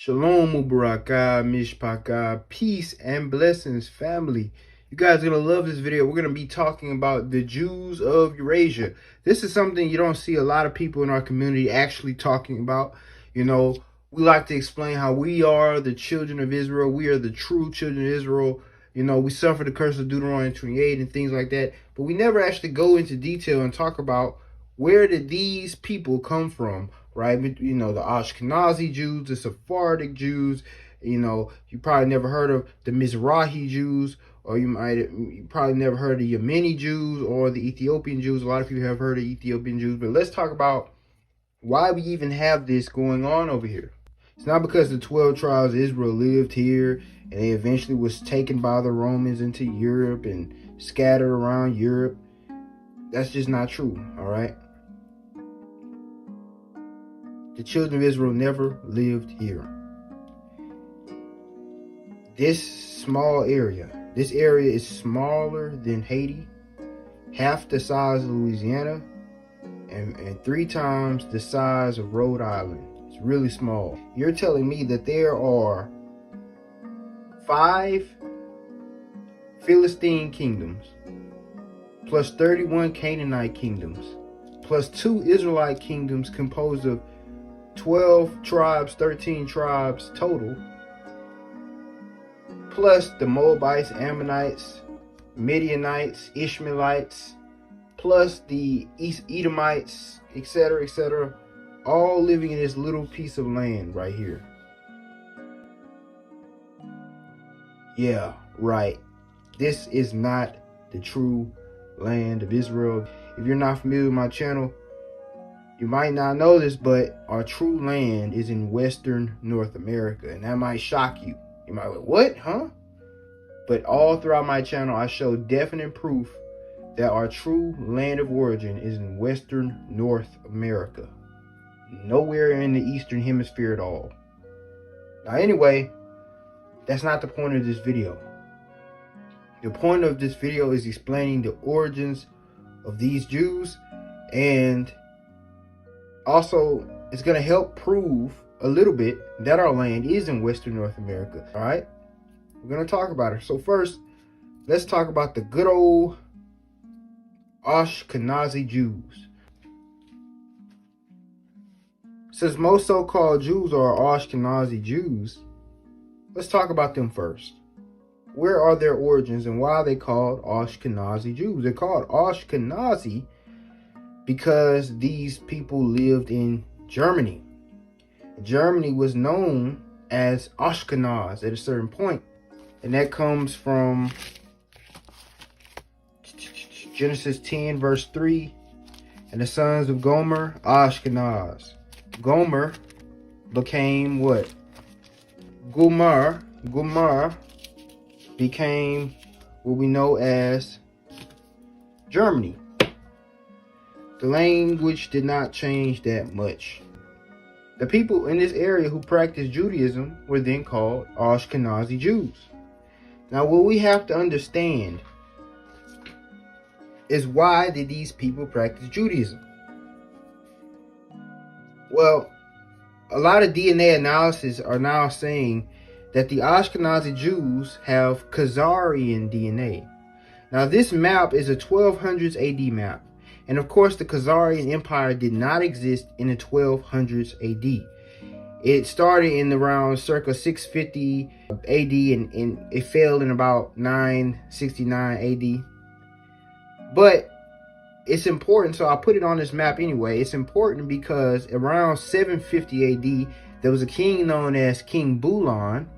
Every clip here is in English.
Shalom Ubaraka, Mishpaka, peace and blessings, family. You guys are going to love this video. We're going to be talking about the Jews of Eurasia. This is something you don't see a lot of people in our community actually talking about. You know, we like to explain how we are the children of Israel. We are the true children of Israel. You know, we suffer the curse of Deuteronomy 28 and things like that. But we never actually go into detail and talk about where did these people come from, right? You know, the Ashkenazi Jews, the Sephardic Jews. You know, you probably never heard of the Mizrahi Jews, or you probably never heard of the Yemeni Jews or the Ethiopian Jews. A lot of people have heard of Ethiopian Jews, but let's talk about why we even have this going on over here. It's not because the 12 tribes of Israel lived here and they eventually was taken by the Romans into Europe and scattered around Europe. That's just not true, all right? The children of Israel never lived here. This small area, this area is smaller than Haiti, half the size of Louisiana, and 3 times the size of Rhode Island. It's really small. You're telling me that there are 5 Philistine kingdoms, plus 31 Canaanite kingdoms, plus 2 Israelite kingdoms composed of 12 tribes, 13 tribes total, plus the Moabites, Ammonites, Midianites, Ishmaelites, plus the Edomites, etc., all living in this little piece of land right here. Yeah, right. This is not the true land of Israel. If you're not familiar with my channel, you might not know this, but our true land is in Western North America, and that might shock you. You might be like, what, huh? But all throughout my channel, I show definite proof that our true land of origin is in Western North America. Nowhere in the Eastern Hemisphere at all. Now, anyway, that's not the point of this video. The point of this video is explaining the origins of these Jews, and also it's going to help prove a little bit that our land is in Western North America. All right, we're going to talk about it. So first, let's talk about the good old Ashkenazi Jews. Since most so-called Jews are Ashkenazi Jews, let's talk about them first. Where are their origins and why are they called Ashkenazi Jews? They're called Ashkenazi because these people lived in Germany. Germany was known as Ashkenaz at a certain point, and that comes from Genesis 10 verse 3. And the sons of Gomer, Ashkenaz. Gomer became what? Gomer became what we know as Germany. The language did not change that much. The people in this area who practiced Judaism were then called Ashkenazi Jews. Now, what we have to understand is, why did these people practice Judaism? Well, a lot of DNA analysis are now saying that the Ashkenazi Jews have Khazarian DNA. Now, this map is a 1200s AD map. And of course, the Khazarian Empire did not exist in the 1200s AD. It started in around circa 650 AD and it fell in about 969 AD. But it's important, so I'll put it on this map anyway. It's important because around 750 AD, there was a king known as King Bulan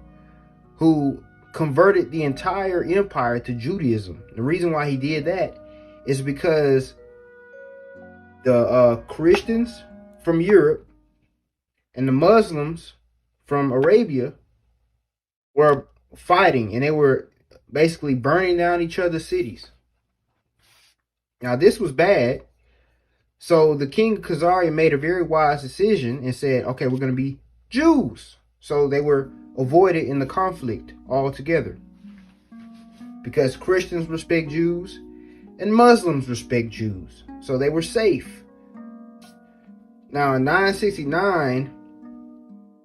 who converted the entire empire to Judaism. The reason why he did that is because the Christians from Europe and the Muslims from Arabia were fighting, and they were basically burning down each other's cities. Now, this was bad. So the king of Khazarian made a very wise decision and said, okay, we're going to be Jews. So they were avoided in the conflict altogether, because Christians respect Jews and Muslims respect Jews. So they were safe. Now in 969,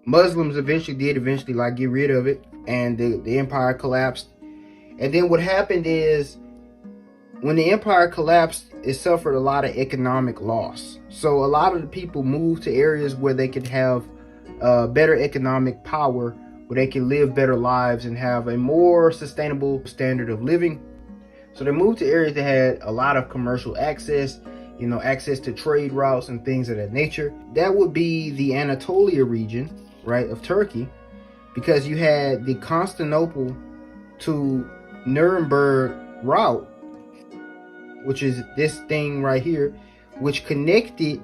Muslims eventually like get rid of it, and the empire collapsed. And then what happened is, when the empire collapsed, it suffered a lot of economic loss. So a lot of the people moved to areas where they could have better economic power, where they can live better lives and have a more sustainable standard of living. So they moved to areas that had a lot of commercial access, access to trade routes and things of that nature. That would be the Anatolia region, right, of Turkey, because you had the Constantinople to Nuremberg route, which is this thing right here, which connected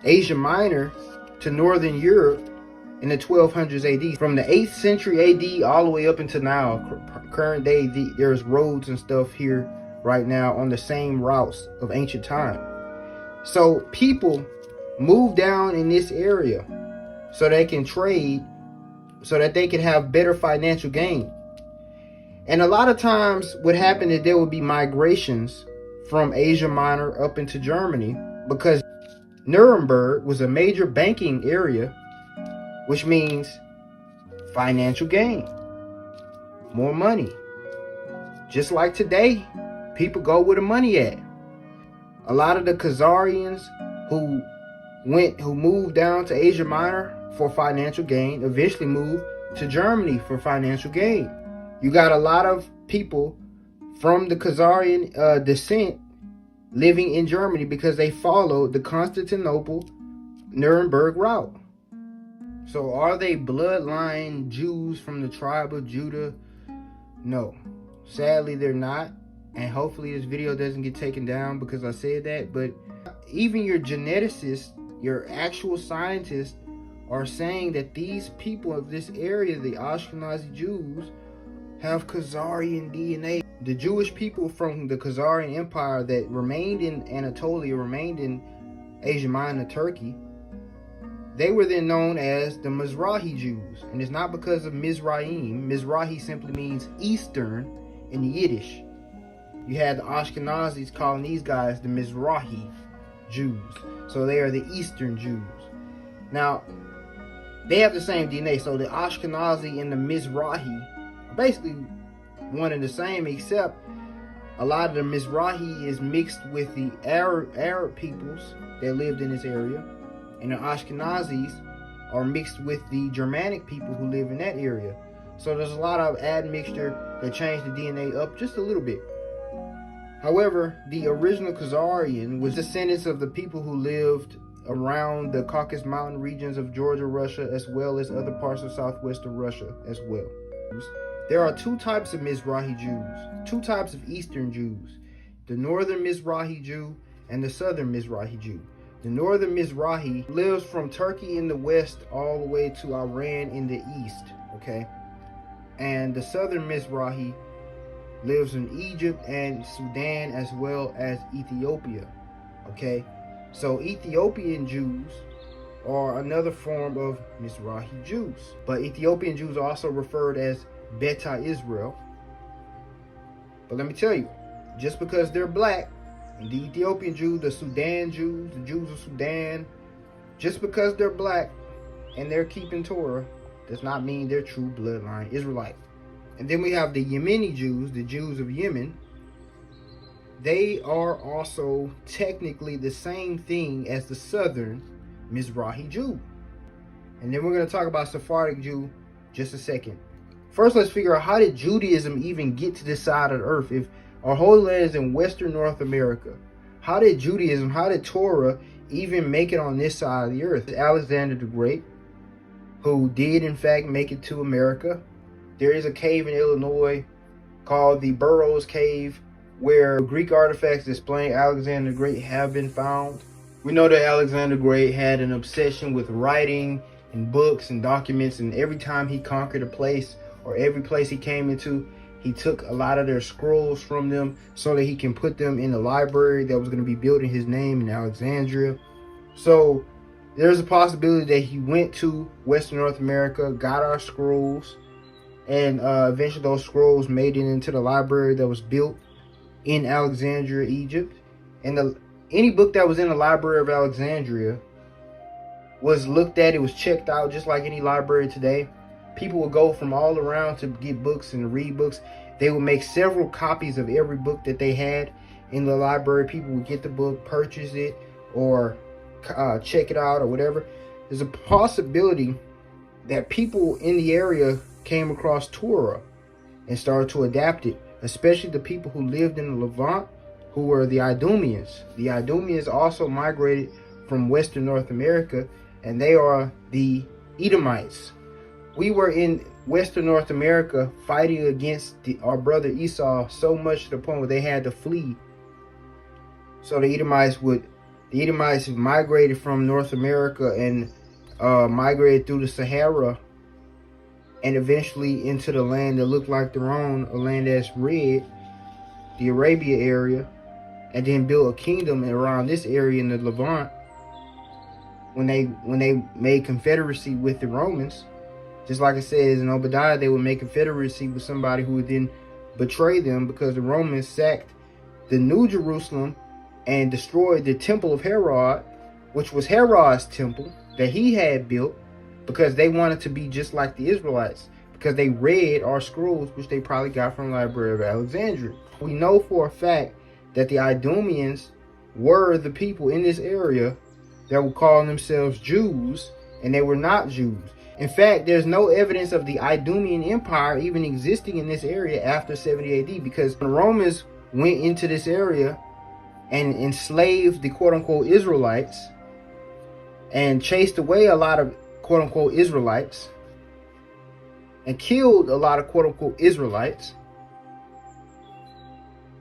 Asia Minor to Northern Europe in the 1200s AD. From the 8th century AD all the way up until now, current day, there's roads and stuff here right now on the same routes of ancient time. So people move down in this area so they can trade, so that they can have better financial gain. And a lot of times what happened is there would be migrations from Asia Minor up into Germany, because Nuremberg was a major banking area, which means financial gain, more money. Just like today, people go where the money at. A lot of the Khazarians who moved down to Asia Minor for financial gain eventually moved to Germany for financial gain. You got a lot of people from the Khazarian descent living in Germany because they followed the Constantinople Nuremberg route. So are they bloodline Jews from the tribe of Judah? No, sadly they're not. And hopefully this video doesn't get taken down because I said that. But even your geneticists, your actual scientists, are saying that these people of this area, the Ashkenazi Jews, have Khazarian DNA. The Jewish people from the Khazarian Empire that remained in Anatolia, remained in Asia Minor, Turkey, they were then known as the Mizrahi Jews. And it's not because of Mizraim. Mizrahi simply means Eastern in Yiddish. You had the Ashkenazis calling these guys the Mizrahi Jews. So they are the Eastern Jews. Now, they have the same DNA. So the Ashkenazi and the Mizrahi are basically one and the same, except a lot of the Mizrahi is mixed with the Arab peoples that lived in this area. And the Ashkenazis are mixed with the Germanic people who live in that area. So there's a lot of admixture that changed the DNA up just a little bit. However, the original Khazarian was descendants of the people who lived around the Caucasus Mountain regions of Georgia, Russia, as well as other parts of southwestern Russia as well. There are two types of Mizrahi Jews, two types of Eastern Jews, the Northern Mizrahi Jew and the Southern Mizrahi Jew. The Northern Mizrahi lives from Turkey in the west all the way to Iran in the east, okay? And the Southern Mizrahi lives in Egypt and Sudan as well as Ethiopia, okay? So Ethiopian Jews are another form of Mizrahi Jews. But Ethiopian Jews are also referred as Beta Israel. But let me tell you, just because they're black, and the Ethiopian Jews, the Sudan Jews, the Jews of Sudan, just because they're black and they're keeping Torah does not mean they're true bloodline Israelite. And then we have the Yemeni Jews, the Jews of Yemen. They are also technically the same thing as the Southern Mizrahi Jew. And then we're going to talk about Sephardic Jew just a second. First, let's figure out, how did Judaism even get to this side of the earth? If our Holy Land is in Western North America, how did Judaism, how did Torah even make it on this side of the earth? Alexander the Great, who did in fact make it to America. There is a cave in Illinois called the Burroughs Cave, where Greek artifacts displaying Alexander the Great have been found. We know that Alexander the Great had an obsession with writing and books and documents, and every time he conquered a place or every place he came into, he took a lot of their scrolls from them so that he can put them in the library that was going to be built in his name in Alexandria. So there's a possibility that he went to Western North America, got our scrolls, and eventually those scrolls made it into the library that was built in Alexandria, Egypt. And any book that was in the Library of Alexandria was looked at, it was checked out just like any library today. People would go from all around to get books and read books. They would make several copies of every book that they had in the library. People would get the book, purchase it, or check it out or whatever. There's a possibility that people in the area came across Torah and started to adapt it, especially the people who lived in the Levant, who were the Idumeans. The Idumeans also migrated from Western North America, and they are the Edomites. We were in Western North America fighting against our brother Esau so much to the point where they had to flee. So the Edomites migrated from North America and migrated through the Sahara and eventually into the land that looked like their own, a land that's red, the Arabia area, and then built a kingdom around this area in the Levant. When they made confederacy with the Romans, just like it says in Obadiah, they would make confederacy with somebody who would then betray them, because the Romans sacked the New Jerusalem and destroyed the temple of Herod, which was Herod's temple that he had built, because they wanted to be just like the Israelites, because they read our scrolls, which they probably got from the Library of Alexandria. We know for a fact that the Idumeans were the people in this area that were calling themselves Jews, and they were not Jews. In fact, there's no evidence of the Idumean Empire even existing in this area after 70 AD, because the Romans went into this area and enslaved the quote-unquote Israelites and chased away a lot of quote-unquote Israelites and killed a lot of quote-unquote Israelites.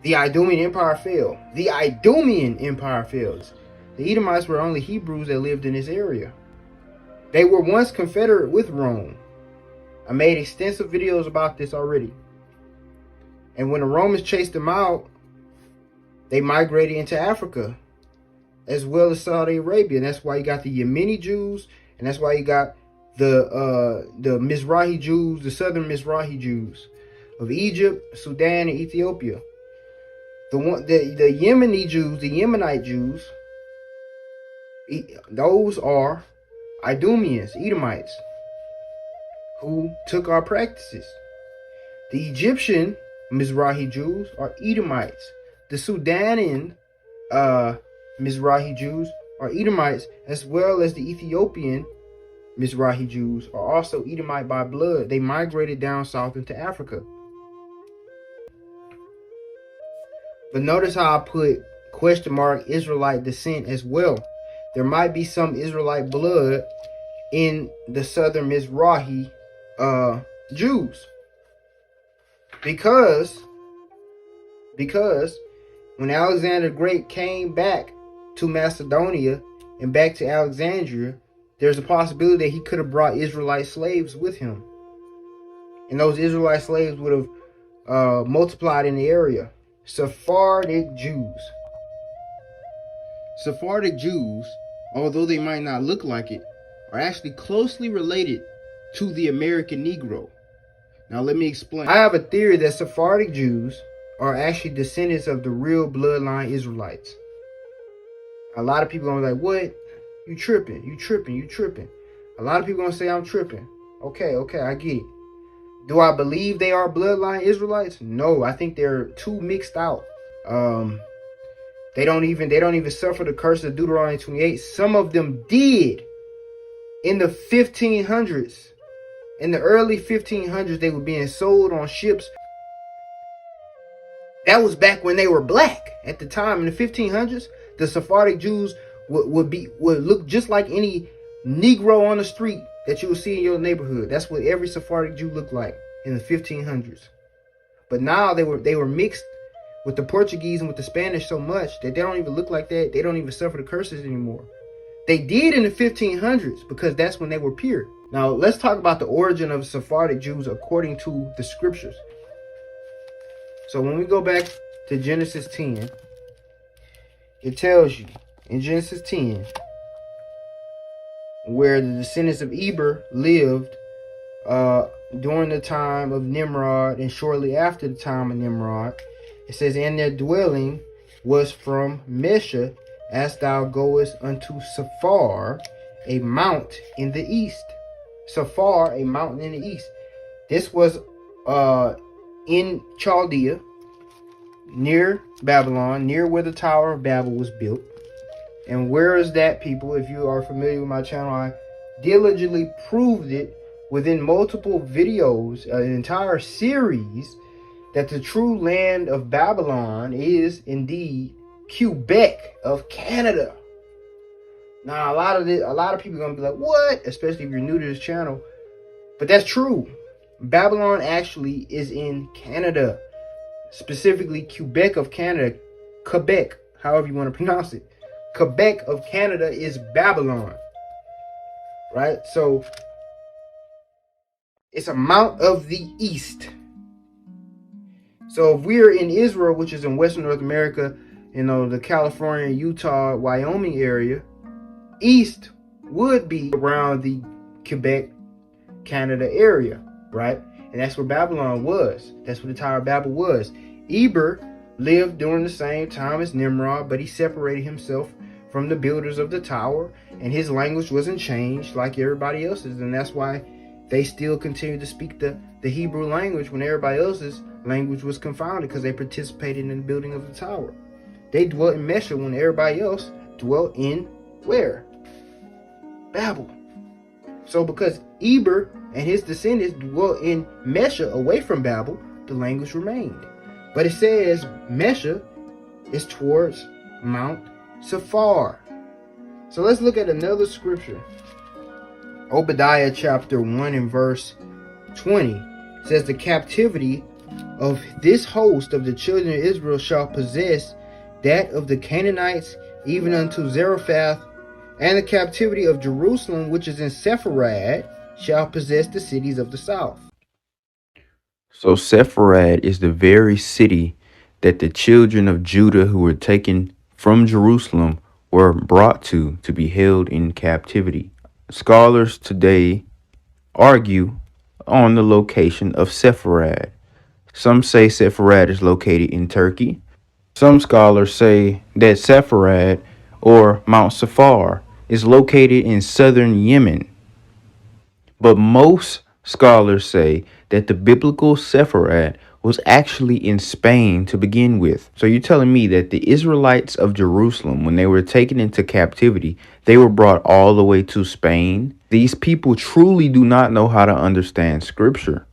The Idumean Empire fell. The Idumean Empire fails. The Edomites were only Hebrews that lived in this area. They were once confederate with Rome. I made extensive videos about this already. And when the Romans chased them out, they migrated into Africa as well as Saudi Arabia. And that's why you got the Yemeni Jews, and that's why you got the Mizrahi Jews, the southern Mizrahi Jews of Egypt, Sudan, and Ethiopia. The Yemeni Jews, the Yemenite Jews, those are Idumeans, Edomites, who took our practices. The Egyptian Mizrahi Jews are Edomites. The Sudanian Mizrahi Jews are Edomites, as well as the Ethiopian Mizrahi Jews are also Edomite by blood. They migrated down south into Africa. But notice how I put question mark Israelite descent as well. There might be some Israelite blood in the southern Mizrahi Jews. Because when Alexander the Great came back to Macedonia and back to Alexandria, there's a possibility that he could have brought Israelite slaves with him. And those Israelite slaves would have multiplied in the area. Sephardic Jews. Sephardic Jews, although they might not look like it, are actually closely related to the American Negro. Now let me explain. I have a theory that Sephardic Jews are actually descendants of the real bloodline Israelites. A lot of people are like, what? You tripping, you tripping, you tripping. A lot of people gonna say I'm tripping. Okay, I get it. Do I believe they are bloodline Israelites? No, I think they're too mixed out. They don't even suffer the curse of Deuteronomy 28. Some of them did in the 1500s. In the early 1500s, they were being sold on ships. That was back when they were black. At the time, in the 1500s, the Sephardic Jews would look just like any Negro on the street that you will see in your neighborhood. That's what every Sephardic Jew looked like in the 1500s. But now they were mixed with the Portuguese and with the Spanish so much that they don't even look like that. They don't even suffer the curses anymore. They did in the 1500s because that's when they were pure. Now let's talk about the origin of Sephardic Jews according to the scriptures. So when we go back to Genesis 10, it tells you in Genesis 10 where the descendants of Eber lived during the time of Nimrod and shortly after the time of Nimrod. It says, and their dwelling was from Mesha, as thou goest unto Sephar, a mount in the east. Sephar, a mountain in the east. This was in Chaldea, near Babylon, near where the Tower of Babel was built. And where is that, people? If you are familiar with my channel, I diligently proved it within multiple videos, an entire series, that the true land of Babylon is indeed Quebec of Canada. Now, a lot of people are gonna be like, "What?" Especially if you're new to this channel, but that's true. Babylon actually is in Canada, specifically Quebec of Canada, Quebec, however you want to pronounce it. Quebec of Canada is Babylon, right? So it's a mount of the east. So if we're in Israel, which is in Western North America, the California, Utah, Wyoming area, east would be around the Quebec, Canada area, right? And that's where Babylon was. That's where the Tower of Babel was. Eber lived during the same time as Nimrod, but he separated himself from the builders of the tower, and his language wasn't changed like everybody else's, and that's why they still continue to speak the Hebrew language when everybody else's language was confounded, because they participated in the building of the tower. They dwelt in Mesha when everybody else dwelt in where? Babel. So because Eber and his descendants dwelt in Mesha away from Babel, the language remained. But it says Mesha is towards Mount Sephar. So let's look at another scripture. Obadiah chapter 1 and verse 20 says, the captivity of this host of the children of Israel shall possess that of the Canaanites, even unto Zarephath, and the captivity of Jerusalem, which is in Sepharad, shall possess the cities of the south. So Sepharad is the very city that the children of Judah who were taken from Jerusalem were brought to be held in captivity. Scholars today argue on the location of Sepharad. Some say Sepharad is located in Turkey. Some scholars say that Sepharad, or Mount Sephar, is located in southern Yemen. But most scholars say that the biblical Sepharad was actually in Spain to begin with. So you're telling me that the Israelites of Jerusalem, when they were taken into captivity, they were brought all the way to Spain? These people truly do not know how to understand scripture.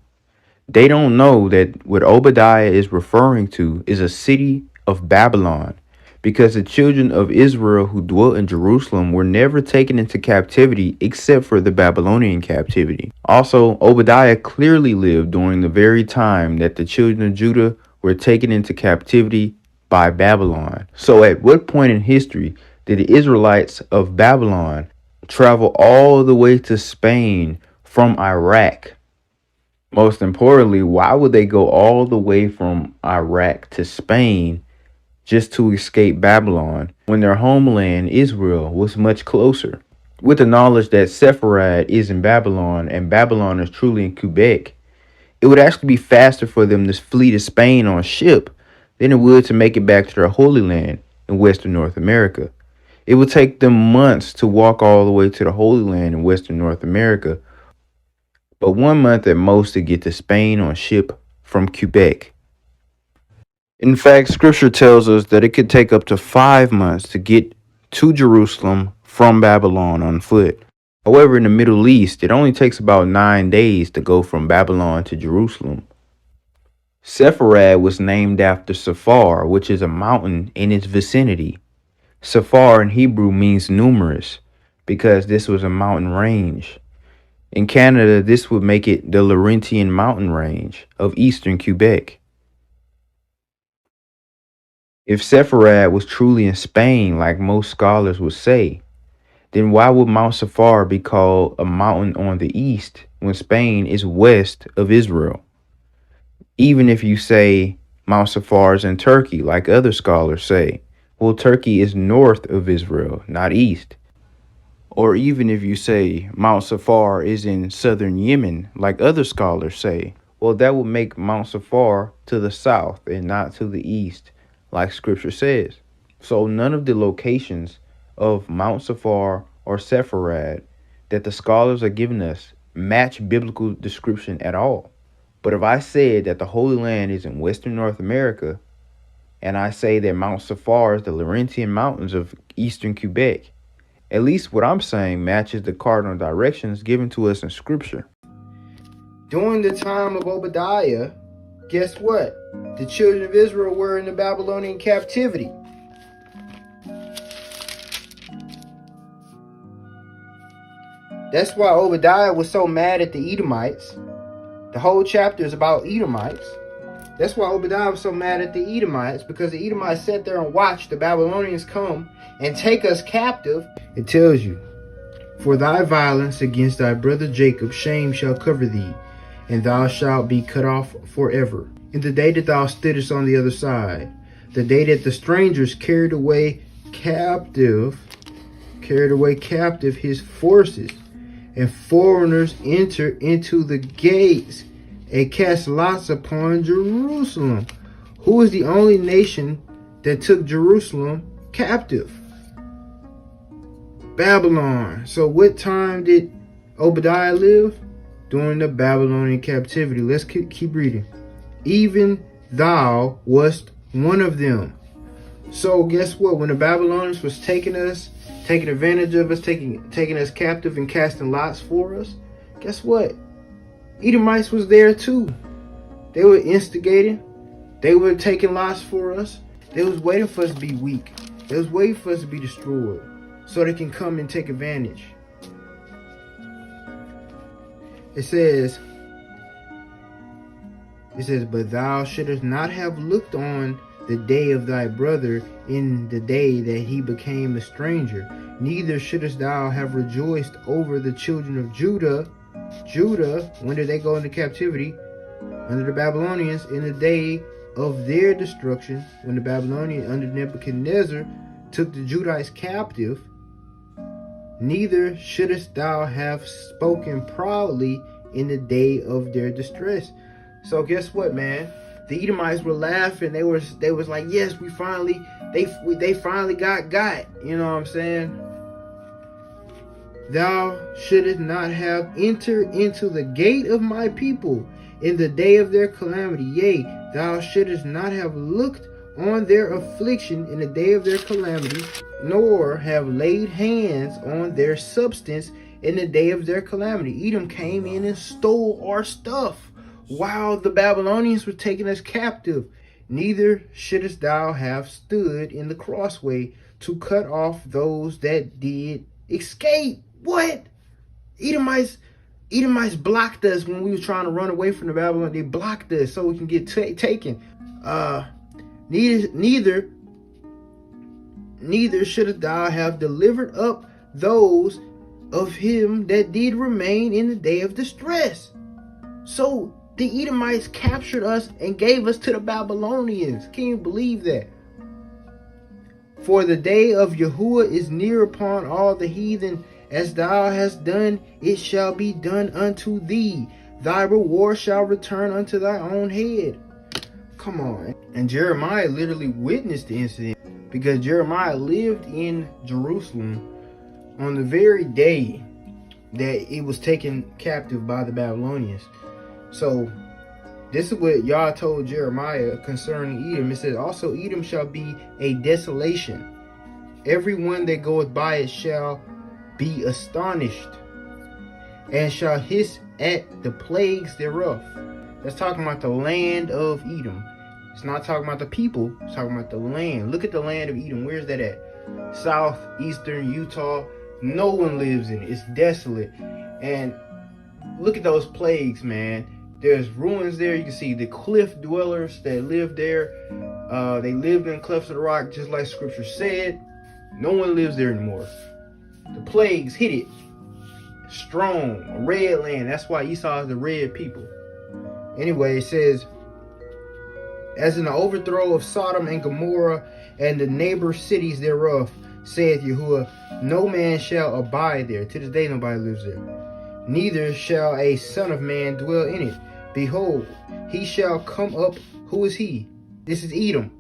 They don't know that what Obadiah is referring to is a city of Babylon, because the children of Israel who dwelt in Jerusalem were never taken into captivity except for the Babylonian captivity. Also, Obadiah clearly lived during the very time that the children of Judah were taken into captivity by Babylon. So at what point in history did the Israelites of Babylon travel all the way to Spain from Iraq? Most importantly, why would they go all the way from Iraq to Spain just to escape Babylon when their homeland, Israel, was much closer? With the knowledge that Sepharad is in Babylon and Babylon is truly in Quebec, it would actually be faster for them to flee to Spain on ship than it would to make it back to their Holy Land in Western North America. It would take them months to walk all the way to the Holy Land in Western North America, but 1 month at most to get to Spain on ship from Quebec. In fact, scripture tells us that it could take up to 5 months to get to Jerusalem from Babylon on foot. However, in the Middle East, it only takes about 9 days to go from Babylon to Jerusalem. Sepharad was named after Sephar, which is a mountain in its vicinity. Sephar in Hebrew means numerous, because this was a mountain range. In Canada, this would make it the Laurentian mountain range of eastern Quebec. If Sepharad was truly in Spain, like most scholars would say, then why would Mount Sephar be called a mountain on the east when Spain is west of Israel? Even if you say Mount Sephar is in Turkey, like other scholars say, well, Turkey is north of Israel, not east. Or even if you say Mount Sephar is in southern Yemen, like other scholars say, well, that would make Mount Sephar to the south and not to the east, like scripture says. So none of the locations of Mount Sephar or Sepharad that the scholars are giving us match biblical description at all. But if I said that the Holy Land is in Western North America, and I say that Mount Safar is the Laurentian Mountains of Eastern Quebec, at least what I'm saying matches the cardinal directions given to us in Scripture. During the time of Obadiah, guess what? The children of Israel were in the Babylonian captivity. That's why Obadiah was so mad at the Edomites. The whole chapter is about Edomites. That's why Obadiah was so mad at the Edomites, because the Edomites sat there and watched the Babylonians come and take us captive. It tells you, for thy violence against thy brother Jacob, shame shall cover thee, and thou shalt be cut off forever. In the day that thou stoodest on the other side, the day that the strangers carried away captive his forces, and foreigners enter into the gates and cast lots upon Jerusalem. Who is the only nation that took Jerusalem captive? Babylon. So what time did Obadiah live? During the Babylonian captivity. Let's keep reading. Even thou wast one of them. So guess what? When the Babylonians was taking advantage of us, taking us captive and casting lots for us, guess what? Edomites was there too. They were instigating. They were taking lots for us. They was waiting for us to be weak. They was waiting for us to be destroyed so they can come and take advantage. It says, but thou shouldest not have looked on the day of thy brother in the day that he became a stranger. Neither shouldest thou have rejoiced over the children of Judah. Judah, when did they go into captivity? Under the Babylonians, in the day of their destruction, when the Babylonians under Nebuchadnezzar took the Judites captive. Neither shouldest thou have spoken proudly in the day of their distress. So guess what, man? The Edomites were laughing. They was like, yes, they finally got. You know what I'm saying? Thou shouldest not have entered into the gate of my people in the day of their calamity. Yea, thou shouldest not have looked on their affliction in the day of their calamity, nor have laid hands on their substance in the day of their calamity. Edom came in and stole our stuff while the Babylonians were taking us captive. Neither shouldest thou have stood in the crossway to cut off those that did escape. What? Edomites blocked us when we were trying to run away from the Babylon. They blocked us so we can get taken. Neither shouldst thou have delivered up those of him that did remain in the day of distress. So the Edomites captured us and gave us to the Babylonians. Can you believe that? For the day of Yahuwah is near upon all the heathen. As thou hast done, it shall be done unto thee. Thy reward shall return unto thy own head. Come on. And Jeremiah literally witnessed the incident, because Jeremiah lived in Jerusalem on the very day that it was taken captive by the Babylonians. So this is what Yah told Jeremiah concerning Edom. It says, also Edom shall be a desolation. Everyone that goeth by it shall be astonished, and shall hiss at the plagues thereof. That's talking about the land of Edom. It's not talking about the people. It's talking about the land. Look at the land of Edom. Where's that at? Southeastern Utah. No one lives in it. It's desolate. And look at those plagues, man. There's ruins there. You can see the cliff dwellers that lived there. They lived in clefts of the rock, just like Scripture said. No one lives there anymore. The plagues hit it strong. A red land. That's why Esau is the red people. Anyway, it says, as in the overthrow of Sodom and Gomorrah and the neighbor cities thereof, saith Yahuwah, no man shall abide there. To this day nobody lives there. Neither shall a son of man dwell in it. Behold, he shall come up. Who is he? This is Edom.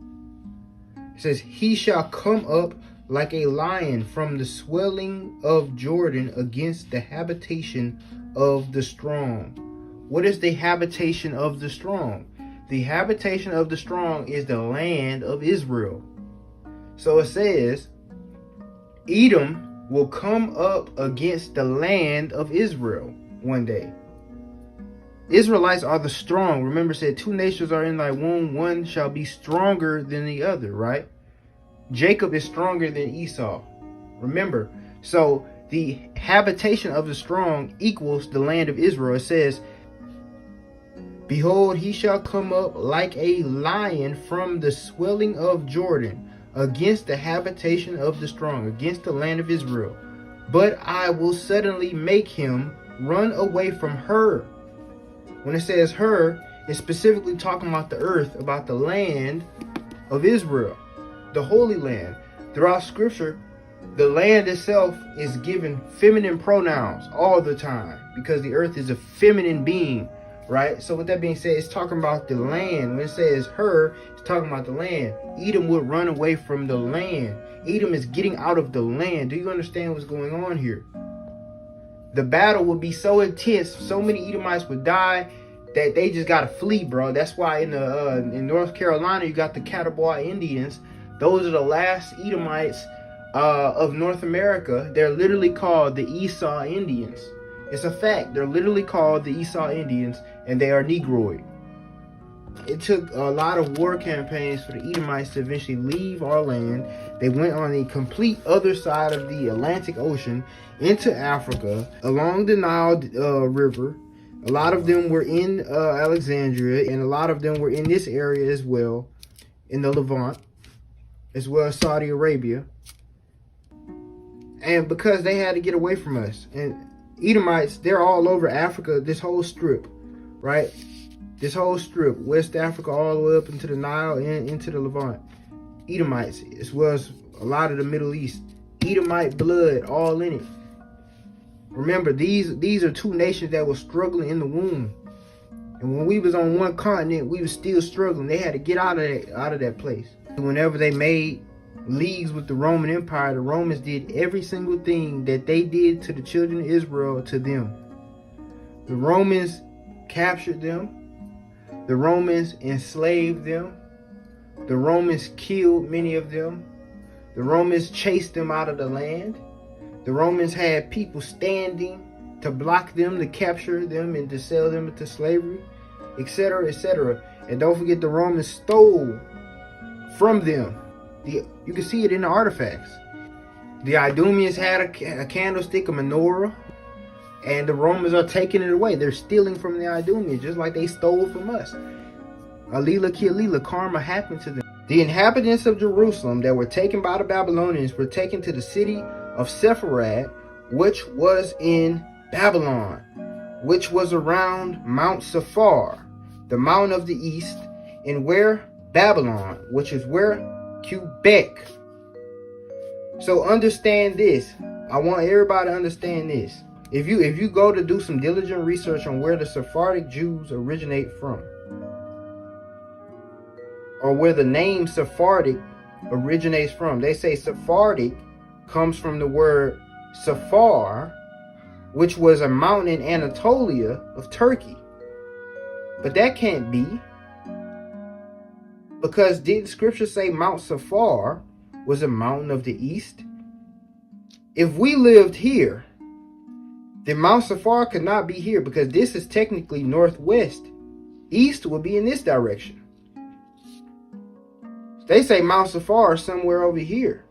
It says, he shall come up like a lion from the swelling of Jordan against the habitation of the strong. What is the habitation of the strong? The habitation of the strong is the land of Israel. So it says, Edom will come up against the land of Israel one day. Israelites are the strong. Remember, it said 2 nations are in thy womb, one shall be stronger than the other, right? Jacob is stronger than Esau. Remember, so the habitation of the strong equals the land of Israel. It says, behold, he shall come up like a lion from the swelling of Jordan against the habitation of the strong, against the land of Israel. But I will suddenly make him run away from her. When it says her, it's specifically talking about the earth, about the land of Israel, the Holy Land. Throughout Scripture, the land itself is given feminine pronouns all the time because the earth is a feminine being, right? So with that being said, it's talking about the land. When it says her, it's talking about the land. Edom would run away from the land. Edom is getting out of the land. Do you understand what's going on here? The battle would be so intense, so many Edomites would die that they just gotta flee, bro. That's why in North Carolina you got the Catawba Indians. Those are the last Edomites of North America. They're literally called the Esau Indians. It's a fact. They're literally called the Esau Indians, and they are Negroid. It took a lot of war campaigns for the Edomites to eventually leave our land. They went on the complete other side of the Atlantic Ocean into Africa, along the Nile River. A lot of them were in Alexandria, and a lot of them were in this area as well, in the Levant, as well as Saudi Arabia. And because they had to get away from us, and Edomites, they're all over Africa, this whole strip, right? This whole strip, West Africa all the way up into the Nile and into the Levant. Edomites, as well as a lot of the Middle East. Edomite blood all in it. Remember, these are 2 nations that were struggling in the womb. And when we was on one continent, we was still struggling. They had to get out of that place. Whenever they made leagues with the Roman Empire, the Romans did every single thing that they did to the children of Israel to them. The Romans captured them. The Romans enslaved them. The Romans killed many of them. The Romans chased them out of the land. The Romans had people standing to block them, to capture them, and to sell them into slavery, etc., etc. And don't forget, the Romans stole from them. You can see it in the artifacts. The Idumeans had a candlestick, a menorah, and the Romans are taking it away. They're stealing from the Idumeans, just like they stole from us. Alila Kilila, karma happened to them. The inhabitants of Jerusalem that were taken by the Babylonians were taken to the city of Sephardic, which was in Babylon, which was around Mount Sephar, the mountain of the east, and where Babylon, which is where Quebec. So understand this. I want everybody to understand this. If you go to do some diligent research on where the Sephardic Jews originate from, or where the name Sephardic originates from, they say Sephardic comes from the word Sephar, which was a mountain in Anatolia of Turkey. But that can't be, because did Scripture say Mount Sephar was a mountain of the east? If we lived here, then Mount Sephar could not be here, because this is technically northwest. East would be in this direction. They say Mount Sephar is somewhere over here.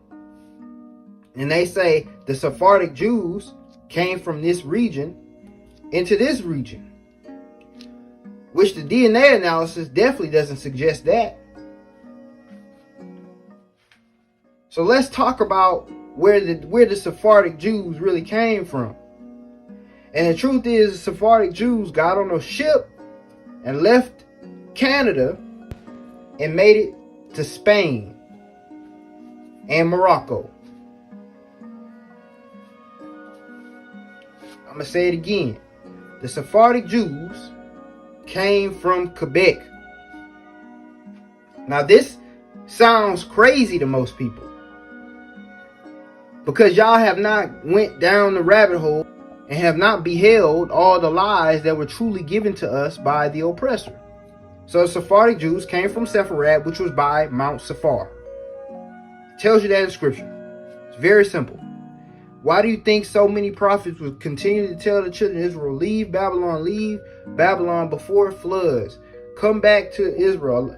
And they say the Sephardic Jews came from this region into this region, which the DNA analysis definitely doesn't suggest that. So let's talk about where the Sephardic Jews really came from. And the truth is, the Sephardic Jews got on a ship and left Canada and made it to Spain and Morocco. I'm going to say it again. The Sephardic Jews came from Quebec. Now this sounds crazy to most people. because y'all have not went down the rabbit hole and have not beheld all the lies that were truly given to us by the oppressor. So the Sephardic Jews came from Sepharad, which was by Mount Sephar. It tells you that in scripture. It's very simple. Why do you think so many prophets would continue to tell the children of Israel, leave Babylon before it floods, come back to Israel?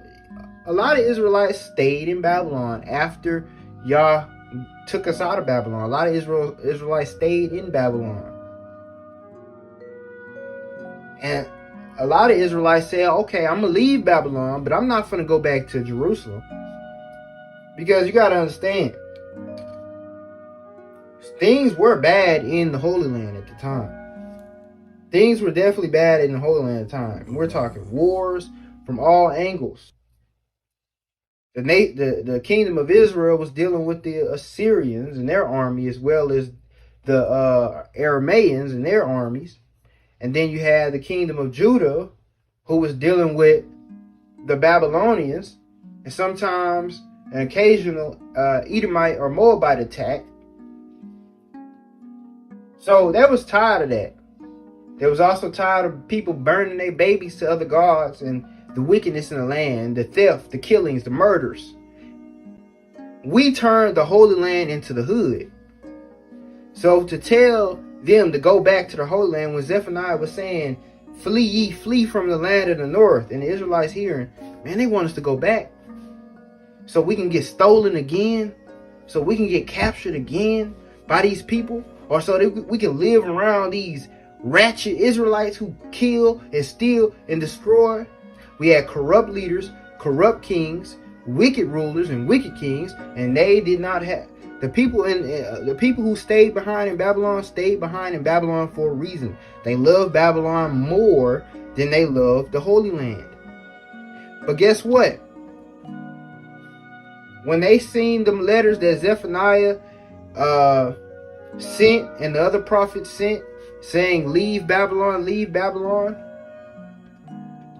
A lot of Israelites stayed in Babylon after Yah took us out of Babylon. A lot of Israelites stayed in Babylon. And a lot of Israelites say, okay, I'm going to leave Babylon, but I'm not going to go back to Jerusalem. Because you got to understand, things were bad in the Holy Land at the time. Things were definitely bad in the Holy Land at the time. We're talking wars from all angles. The kingdom of Israel was dealing with the Assyrians and their army, as well as the Aramaeans and their armies. And then you had the kingdom of Judah, who was dealing with the Babylonians, and sometimes an occasional Edomite or Moabite attack. So they was tired of that. They was also tired of people burning their babies to other gods and the wickedness in the land, the theft, the killings, the murders. We turned the Holy Land into the hood. So to tell them to go back to the Holy Land, when Zephaniah was saying, flee ye, flee from the land of the north, and the Israelites hearing, man, they want us to go back so we can get stolen again, so we can get captured again by these people, or so that we can live around these ratchet Israelites who kill and steal and destroy. We had corrupt leaders, corrupt kings, wicked rulers and wicked kings, and they did not have the people who stayed behind in Babylon for a reason. They loved Babylon more than they loved the Holy Land. But guess what? When they seen them letters that Zephaniah sent and the other prophets sent, saying, leave Babylon,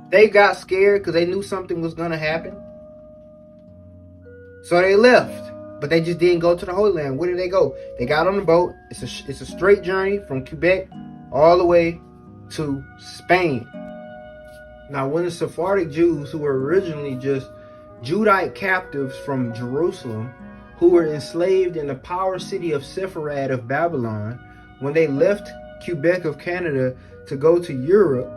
they got scared because they knew something was going to happen. So they left. But they just didn't go to the Holy Land. Where did they go? They got on the boat. It's a straight journey from Quebec all the way to Spain. Now, when the Sephardic Jews, who were originally just Judite captives from Jerusalem, who were enslaved in the power city of Sepharad of Babylon, when they left Quebec of Canada to go to Europe,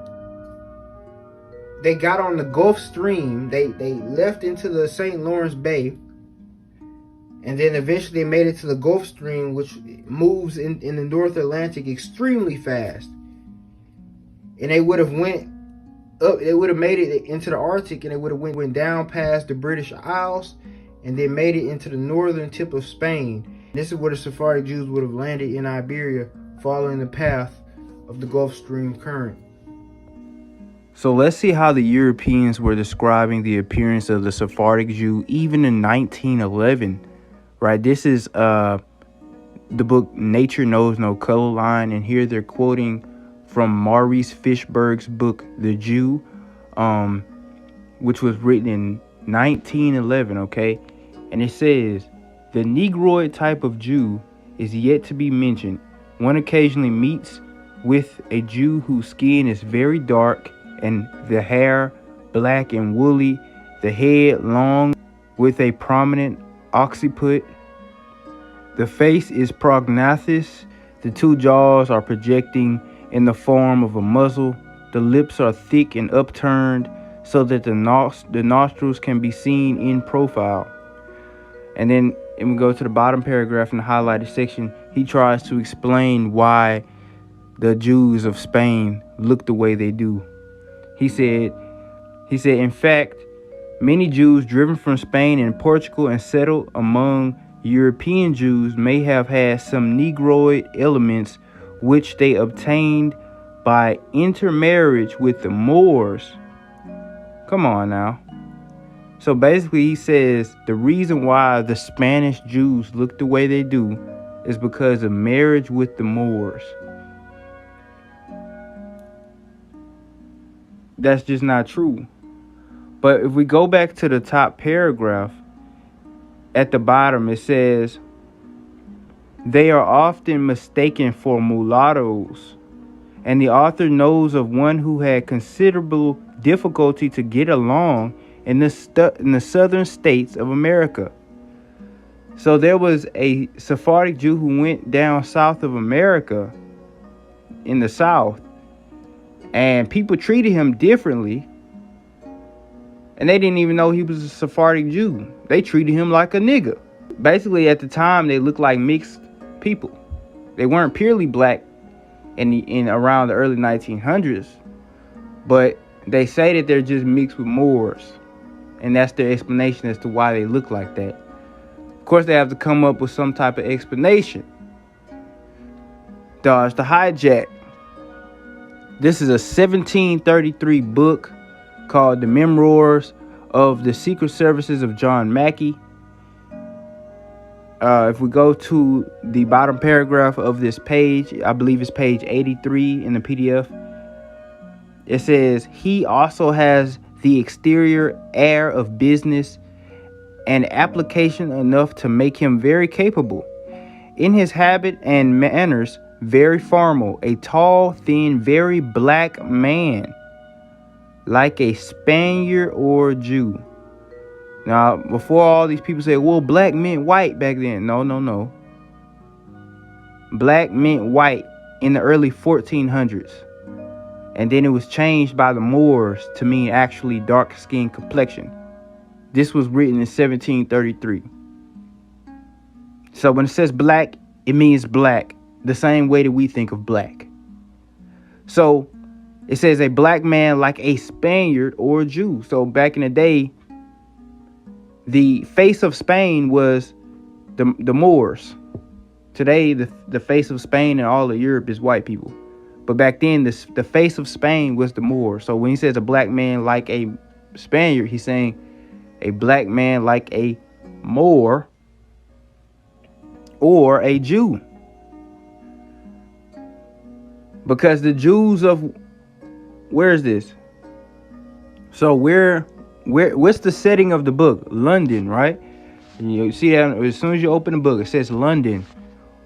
they got on the Gulf Stream. They left into the St. Lawrence Bay. And then eventually they made it to the Gulf Stream, which moves in the North Atlantic extremely fast. And they would have went up, they would have made it into the Arctic, and they would have went down past the British Isles, and then made it into the northern tip of Spain. This is where the Sephardic Jews would have landed in Iberia, following the path of the Gulf Stream current. So let's see how the Europeans were describing the appearance of the Sephardic Jew even in 1911. Right, this is the book Nature Knows No Color Line, and here they're quoting from Maurice Fishberg's book The Jew, which was written in 1911, okay? And it says, the Negroid type of Jew is yet to be mentioned. One occasionally meets with a Jew whose skin is very dark and the hair black and woolly, the head long with a prominent occiput. The face is prognathous. The two jaws are projecting in the form of a muzzle. The lips are thick and upturned so that the nostrils can be seen in profile. And then we go to the bottom paragraph in the highlighted section. He tries to explain why the Jews of Spain look the way they do. He said, in fact, many Jews driven from Spain and Portugal and settled among European Jews may have had some Negroid elements which they obtained by intermarriage with the Moors. Come on now. So basically he says the reason why the Spanish Jews look the way they do is because of marriage with the Moors. That's just not true. But if we go back to the top paragraph, at the bottom it says, They are often mistaken for mulattoes, and the author knows of one who had considerable difficulty to get along in the southern states of America. So there was a Sephardic Jew who went down south of America, in the south, and people treated him differently, and they didn't even know he was a Sephardic Jew. They treated him like a nigga. Basically, at the time, they looked like mixed people. They weren't purely black in around the early 1900s, but they say that they're just mixed with Moors, and that's their explanation as to why they look like that. Of course, they have to come up with some type of explanation. Dodge the hijack. This is a 1733 book called The Memoirs of the Secret Services of John Mackey. If we go to the bottom paragraph of this page, I believe it's page 83 in the PDF, it says, he also has the exterior air of business and application enough to make him very capable. In his habit and manners, very formal, a tall, thin, very black man, like a Spaniard or Jew. Now, before all these people say, well, black meant white back then. No. Black meant white in the early 1400s. And then it was changed by the Moors to mean actually dark skin complexion. This was written in 1733. So when it says black, it means black, the same way that we think of black. So it says a black man like a Spaniard or a Jew. So back in the day, the face of Spain was the Moors. Today, the face of Spain and all of Europe is white people. But back then, the face of Spain was the Moors. So when he says a black man like a Spaniard, he's saying a black man like a Moor or a Jew. Because the Jews of, where is this? So what's the setting of the book? London, right? And you see that as soon as you open the book, it says London.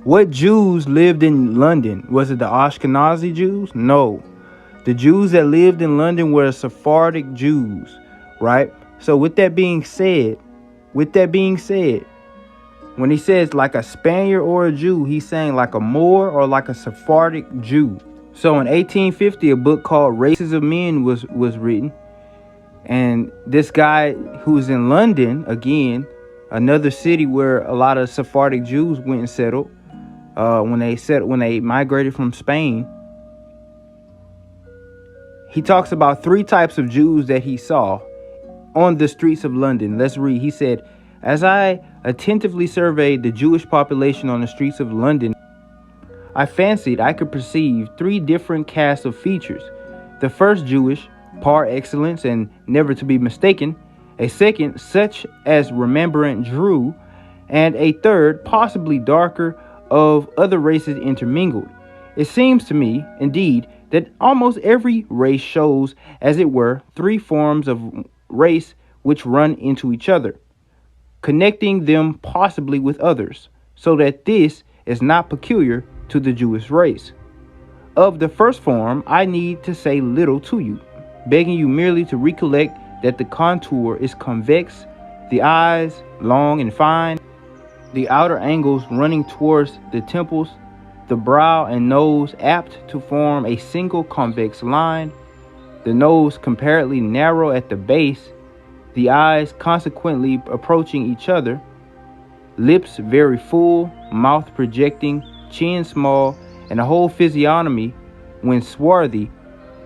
What Jews lived in London? Was it the Ashkenazi Jews? No. The Jews that lived in London were Sephardic Jews, right? So with that being said, when he says like a Spaniard or a Jew, he's saying like a Moor or like a Sephardic Jew. So in 1850, a book called Races of Men was written. And this guy who's in London, again, another city where a lot of Sephardic Jews went and settled, when they migrated from Spain. He talks about three types of Jews that he saw on the streets of London. Let's read. He said, as I attentively surveyed the Jewish population on the streets of London, I fancied I could perceive three different casts of features. The first Jewish, par excellence and never to be mistaken. A second, such as remembrant Drew. And a third, possibly darker, of other races intermingled. It seems to me, indeed, that almost every race shows, as it were, three forms of race which run into each other, connecting them possibly with others, so that this is not peculiar to the Jewish race. Of the first form, I need to say little to you, begging you merely to recollect that the contour is convex, the eyes long and fine, the outer angles running towards the temples, the brow and nose apt to form a single convex line, the nose comparatively narrow at the base, the eyes consequently approaching each other, lips very full, mouth projecting, chin small, and the whole physiognomy, when swarthy,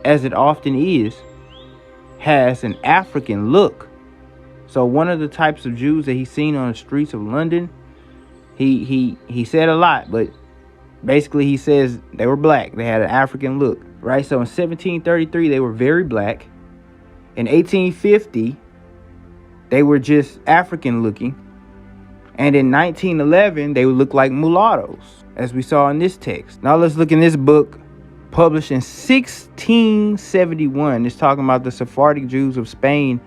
as it often is, has an African look. So one of the types of Jews that he's seen on the streets of London, he said a lot, but basically he says they were black. They had an African look, right? So in 1733, they were very black. In 1850, they were just African looking. And in 1911, they would look like mulattoes, as we saw in this text. Now let's look in this book, published in 1671. It's talking about the Sephardic Jews of Spain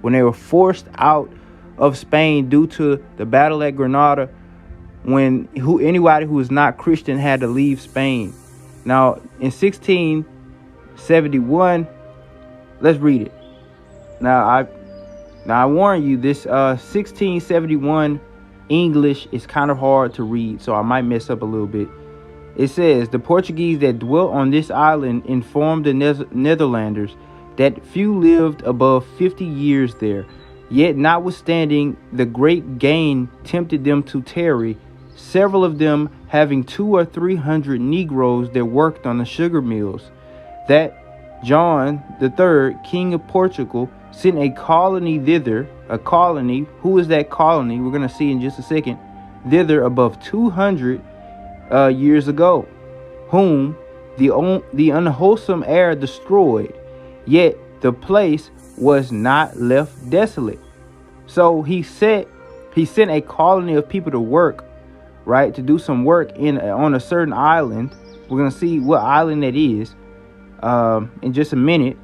when they were forced out of Spain due to the battle at Granada when anybody who was not Christian had to leave Spain. Now, in 1671, let's read it. Now I warn you, this 1671 English is kind of hard to read, so I might mess up a little bit. It says, the Portuguese that dwelt on this island informed the Netherlanders that few lived above 50 years there. Yet notwithstanding the great gain tempted them to tarry, several of them having 200 or 300 Negroes that worked on the sugar mills, that John III, King of Portugal, sent a colony thither. A colony, who is that colony? We're going to see in just a second. Thither above 200 years ago, whom the unwholesome air destroyed, yet the place was not left desolate. So he sent a colony of people to work, right, to do some work on a certain island. We're going to see what island that is in just a minute,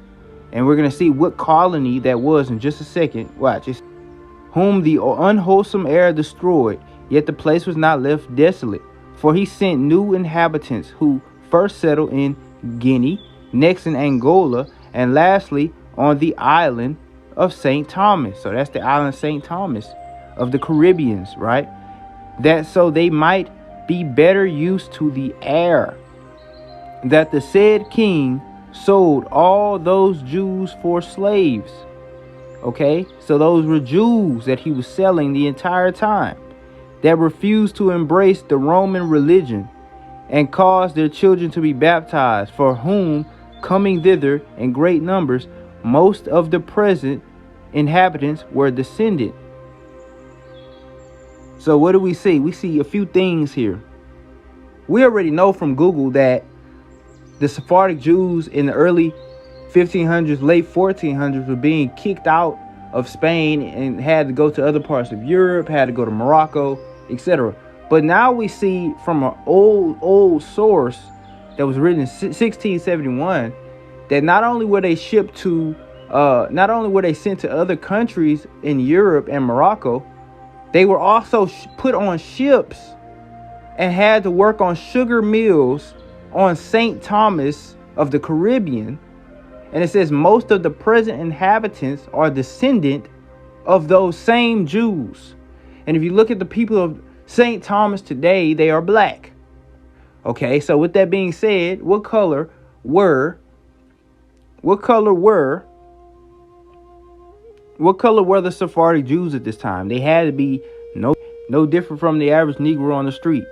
and we're going to see what colony that was in just a second. Watch it. Whom the unwholesome air destroyed, yet the place was not left desolate. For he sent new inhabitants, who first settled in Guinea, next in Angola, and lastly on the island of St. Thomas. So that's the island St. Thomas of the Caribbeans, right? That so they might be better used to the air. That the said king sold all those Jews for slaves. Okay, so those were Jews that he was selling the entire time, that refused to embrace the Roman religion and caused their children to be baptized, for whom, coming thither in great numbers, most of the present inhabitants were descended. So what do we see? We see a few things here. We already know from Google that the Sephardic Jews in the early 1500s, late 1400s were being kicked out of Spain and had to go to other parts of Europe, had to go to Morocco, etc. But now we see from an old source that was written in 1671 that not only were they sent to other countries in Europe and Morocco, they were also put on ships and had to work on sugar mills on St. Thomas of the Caribbean. And it says most of the present inhabitants are descendant of those same Jews. And if you look at the people of St. Thomas today, they are black. Okay, so with that being said, what color were the Sephardic Jews at this time? They had to be no different from the average Negro on the street.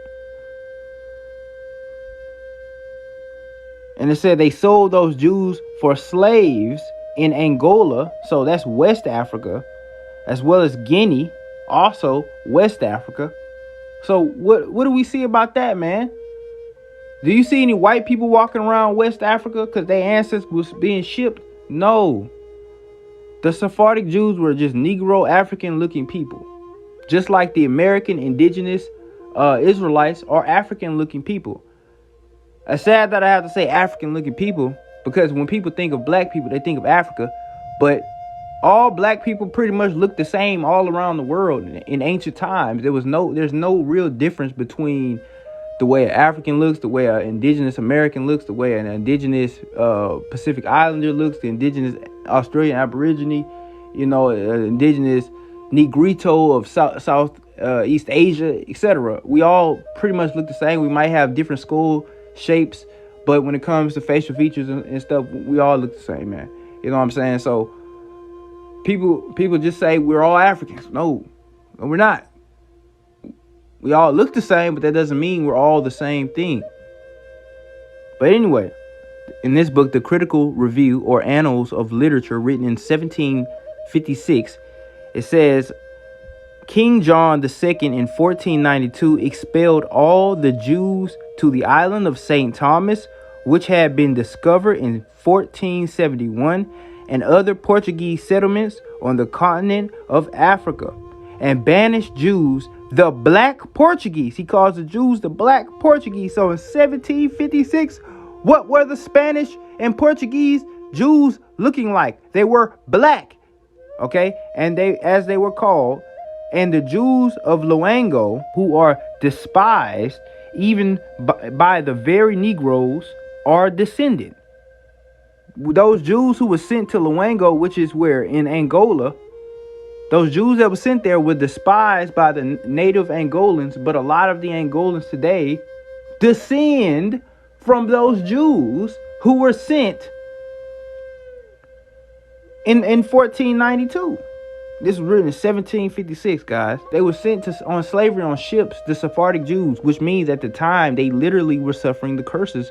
And it said they sold those Jews for slaves in Angola, so that's West Africa, as well as Guinea, also West Africa. So what do we see about that, man? Do you see any white people walking around West Africa because their ancestors was being shipped? No. The Sephardic Jews were just Negro African looking people, just like the American indigenous Israelites are African looking people. It's sad that I have to say African looking people, because when people think of black people, they think of Africa, but all black people pretty much look the same all around the world. In ancient times, there's no real difference between the way an African looks, the way an indigenous American looks, the way an indigenous Pacific Islander looks, the indigenous Australian Aborigine, indigenous Negrito of Southeast Asia, etc. We all pretty much look the same. We might have different skull shapes, but when it comes to facial features and stuff, we all look the same, man. You know what I'm saying? So people just say we're all Africans. No, we're not. We all look the same, but that doesn't mean we're all the same thing. But anyway, in this book, The Critical Review or Annals of Literature, written in 1756, it says, King John II in 1492 expelled all the Jews to the island of St. Thomas, which had been discovered in 1471, and other Portuguese settlements on the continent of Africa, and banished Jews, the black Portuguese. He calls the Jews the black Portuguese. So in 1756, what were the Spanish and Portuguese Jews looking like? They were black. Okay, and they were called And the Jews of Loango, who are despised even by the very Negroes, are descended. Those Jews who were sent to Loango, which is where? In Angola. Those Jews that were sent there were despised by the native Angolans, but a lot of the Angolans today descend from those Jews who were sent in 1492. This was written in 1756, guys. They were sent on slavery on ships, the Sephardic Jews, which means at the time they literally were suffering the curses